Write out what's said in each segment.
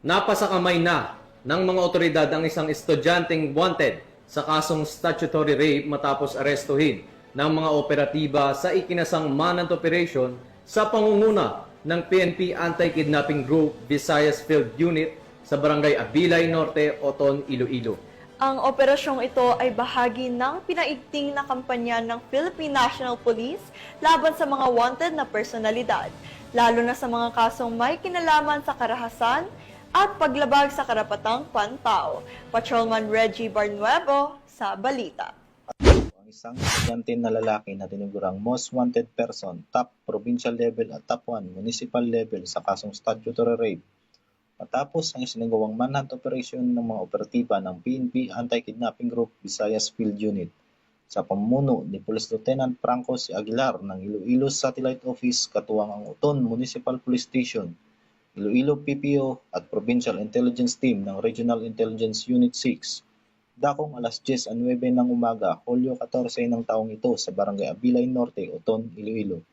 Napasakamay na ng mga otoridad ang isang estudyanteng wanted sa kasong statutory rape matapos arestuhin ng mga operatiba sa ikinasang manhunt operation sa pangunguna ng PNP Anti-Kidnapping Group Visayas Field Unit sa Barangay Abilay Norte, Oton, Iloilo. Ang operasyong ito ay bahagi ng pinaigting na kampanya ng Philippine National Police laban sa mga wanted na personalidad, lalo na sa mga kasong may kinalaman sa karahasan at paglabag sa karapatang pantao. Patrolman Reggie Barnuevo sa balita. Ang isang estudyante na lalaki na tinugurang most wanted person, top provincial level at top 1 municipal level sa kasong statutory rape. Matapos ang isinagawang manhunt operation ng mga operatiba ng PNP Anti-Kidnapping Group Visayas Field Unit sa pamumuno ni Police Lieutenant Franco C. Aguilar ng Iloilo Satellite Office katuwang ang Uton Municipal Police Station, Iloilo PPO at Provincial Intelligence Team ng Regional Intelligence Unit 6. Dakong alas 10:09 ng umaga, Hulyo 14 ng taong ito sa Barangay Abilay Norte, Uton, Iloilo.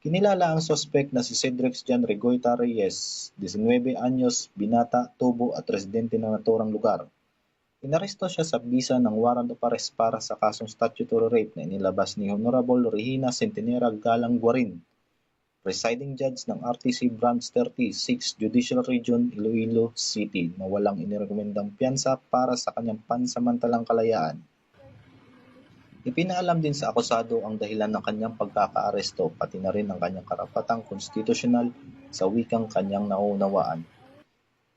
Kinilala ang suspect na si Cedric John Regoyta Reyes, 19 anyos, binata, tubo at residente ng naturang lugar. Inaresto siya sa bisa ng warrant of arrest para sa kasong statutory rape na inilabas ni Honorable Regina Centenera Galang Guarin, presiding judge ng RTC Branch 36 Judicial Region, Iloilo City na walang inirekomendang piyansa para sa kanyang pansamantalang kalayaan. Ipinaalam din sa akusado ang dahilan ng kanyang pagkakaaresto pati na rin ang kanyang karapatang konstitusyonal sa wikang kanyang nauunawaan.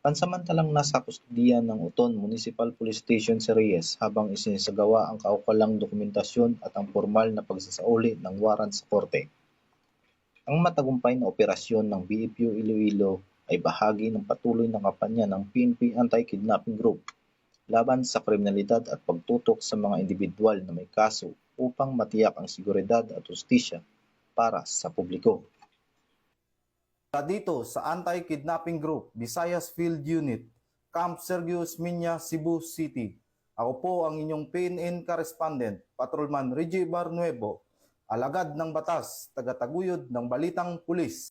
Pansamantalang nasa kustudiya ng Uton Municipal Police Station si Reyes habang isinasagawa ang kaukulang dokumentasyon at ang formal na pagsasauli ng warrant sa korte. Ang matagumpay na operasyon ng BFU Iloilo ay bahagi ng patuloy na kampanya ng PNP Anti-Kidnapping Group laban sa kriminalidad at pagtutok sa mga individual na may kaso upang matiyak ang seguridad at hustisya para sa publiko. Dito sa Anti-Kidnapping Group Visayas Field Unit, Camp Sergio Esmiña, Cebu City. Ako po ang inyong PNN correspondent, Patrolman Reggie Barnuevo, alagad ng batas, tagataguyod ng Balitang Pulis.